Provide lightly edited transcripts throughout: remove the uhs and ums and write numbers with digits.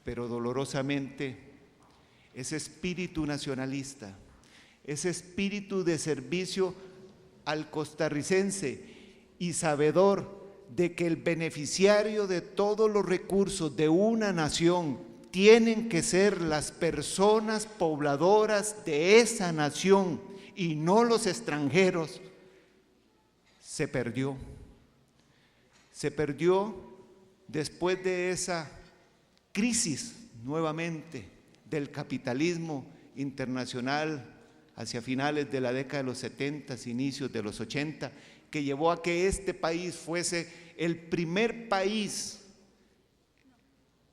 pero dolorosamente ese espíritu nacionalista, ese espíritu de servicio al costarricense y sabedor de que el beneficiario de todos los recursos de una nación tienen que ser las personas pobladoras de esa nación y no los extranjeros, se perdió. Se perdió después de esa crisis nuevamente del capitalismo internacional hacia finales de la década de los 70, inicios de los 80, que llevó a que este país fuese el primer país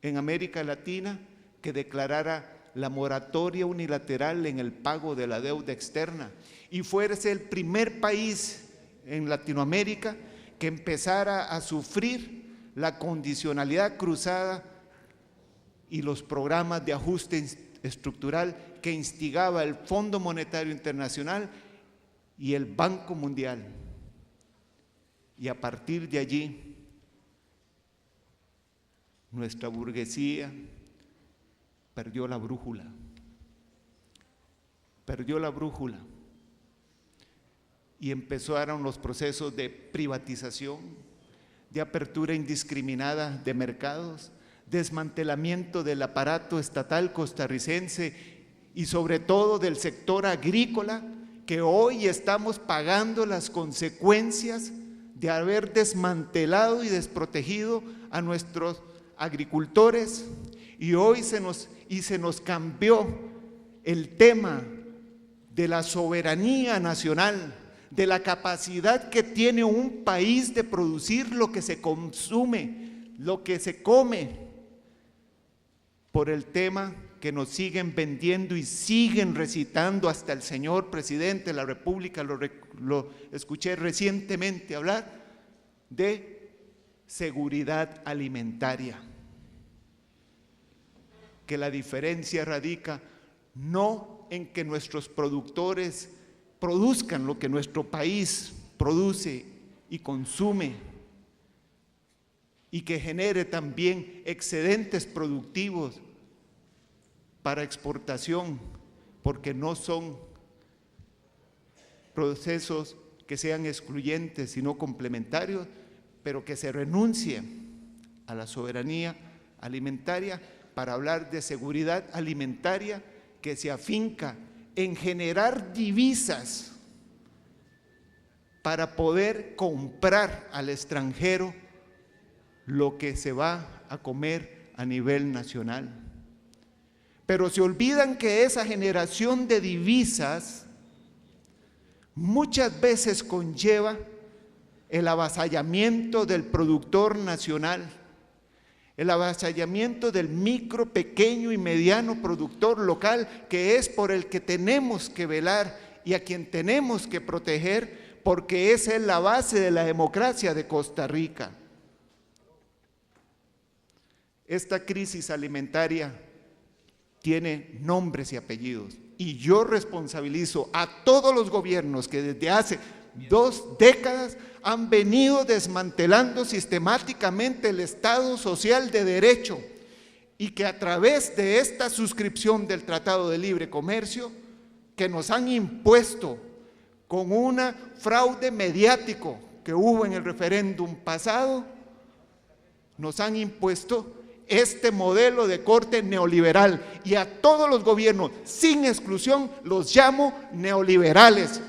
en América Latina que declarara la moratoria unilateral en el pago de la deuda externa y fuese el primer país en Latinoamérica que empezara a sufrir la condicionalidad cruzada y los programas de ajuste estructural que instigaba el Fondo Monetario Internacional y el Banco Mundial. Y a partir de allí, nuestra burguesía perdió la brújula, y empezaron los procesos de privatización, de apertura indiscriminada de mercados, desmantelamiento del aparato estatal costarricense y sobre todo del sector agrícola, que hoy estamos pagando las consecuencias de haber desmantelado y desprotegido a nuestros agricultores, y hoy se nos cambió el tema de la soberanía nacional, de la capacidad que tiene un país de producir lo que se consume, lo que se come, por el tema que nos siguen vendiendo y siguen recitando hasta el señor presidente de la República, lo escuché recientemente hablar de seguridad alimentaria, que la diferencia radica no en que nuestros productores produzcan lo que nuestro país produce y consume y que genere también excedentes productivos para exportación, porque no son procesos que sean excluyentes sino complementarios, pero que se renuncie a la soberanía alimentaria para hablar de seguridad alimentaria que se afinca en generar divisas para poder comprar al extranjero lo que se va a comer a nivel nacional. Pero se olvidan que esa generación de divisas muchas veces conlleva el avasallamiento del productor nacional, el avasallamiento del micro, pequeño y mediano productor local, que es por el que tenemos que velar y a quien tenemos que proteger, porque esa es la base de la democracia de Costa Rica. Esta crisis alimentaria tiene nombres y apellidos, y yo responsabilizo a todos los gobiernos que desde hace 2 décadas han venido desmantelando sistemáticamente el Estado social de derecho y que a través de esta suscripción del Tratado de Libre Comercio que nos han impuesto con un fraude mediático que hubo en el referéndum pasado, nos han impuesto este modelo de corte neoliberal, y a todos los gobiernos, sin exclusión, los llamo neoliberales,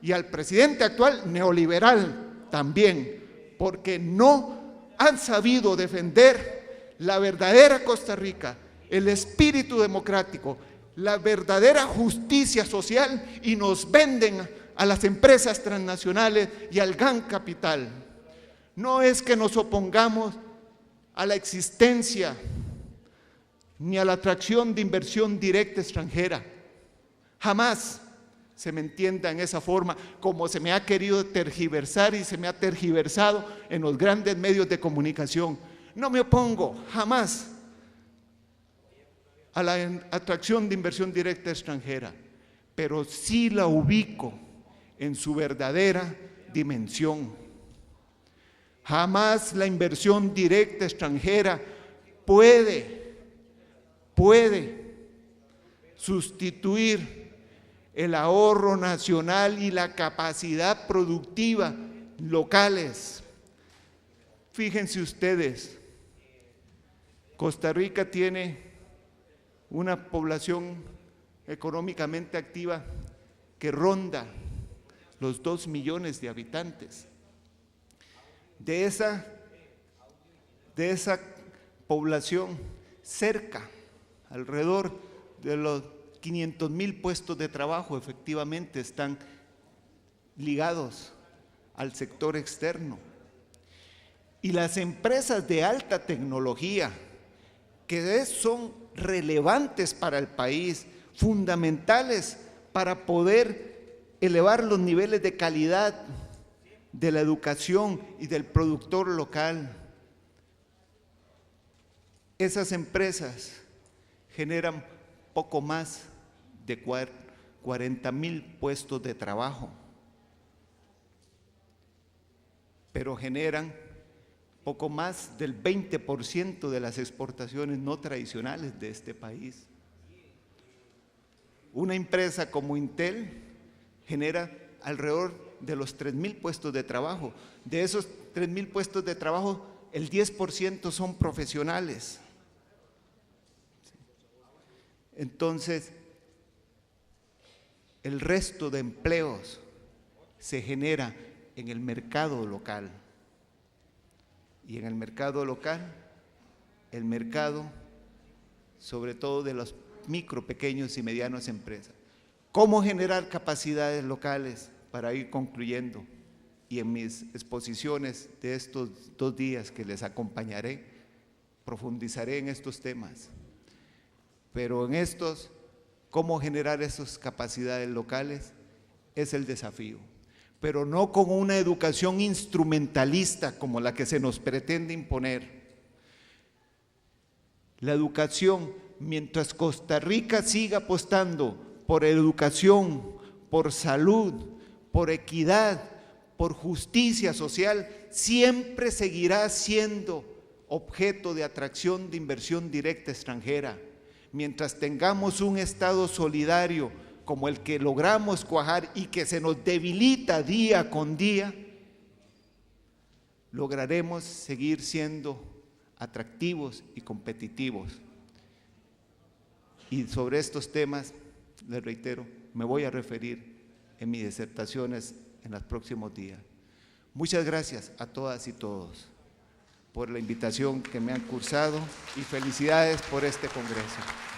y al presidente actual neoliberal también, porque no han sabido defender la verdadera Costa Rica, el espíritu democrático, la verdadera justicia social, y nos venden a las empresas transnacionales y al gran capital. No es que nos opongamos a la existencia ni a la atracción de inversión directa extranjera. Jamás se me entienda en esa forma como se me ha querido tergiversar y se me ha tergiversado en los grandes medios de comunicación. No me opongo jamás a la atracción de inversión directa extranjera, pero sí la ubico en su verdadera dimensión. Jamás la inversión directa extranjera puede puede sustituir el ahorro nacional y la capacidad productiva locales. Fíjense ustedes, Costa Rica tiene una población económicamente activa que ronda los 2 millones de habitantes. De esa población, alrededor de los 500,000 puestos de trabajo efectivamente están ligados al sector externo. Y las empresas de alta tecnología, que son relevantes para el país, fundamentales para poder elevar los niveles de calidad de la educación y del productor local. Esas empresas generan poco más de 40,000 puestos de trabajo, pero generan poco más del 20% de las exportaciones no tradicionales de este país. Una empresa como Intel genera alrededor de los 3,000 puestos de trabajo. De esos 3,000 puestos de trabajo, el 10% son profesionales. Entonces, el resto de empleos se genera en el mercado local. Y en el mercado local, el mercado sobre todo de los micro, pequeños y medianas empresas. ¿Cómo generar capacidades locales? Para ir concluyendo, y en mis exposiciones de estos 2 días que les acompañaré, profundizaré en estos temas. Pero en estos, ¿cómo generar esas capacidades locales? Es el desafío. Pero no con una educación instrumentalista como la que se nos pretende imponer. La educación, mientras Costa Rica siga apostando por educación, por salud, por equidad, por justicia social, siempre seguirá siendo objeto de atracción de inversión directa extranjera. Mientras tengamos un Estado solidario como el que logramos cuajar y que se nos debilita día con día, lograremos seguir siendo atractivos y competitivos. Y sobre estos temas, les reitero, me voy a referir en mis disertaciones en los próximos días. Muchas gracias a todas y todos por la invitación que me han cursado y felicidades por este congreso.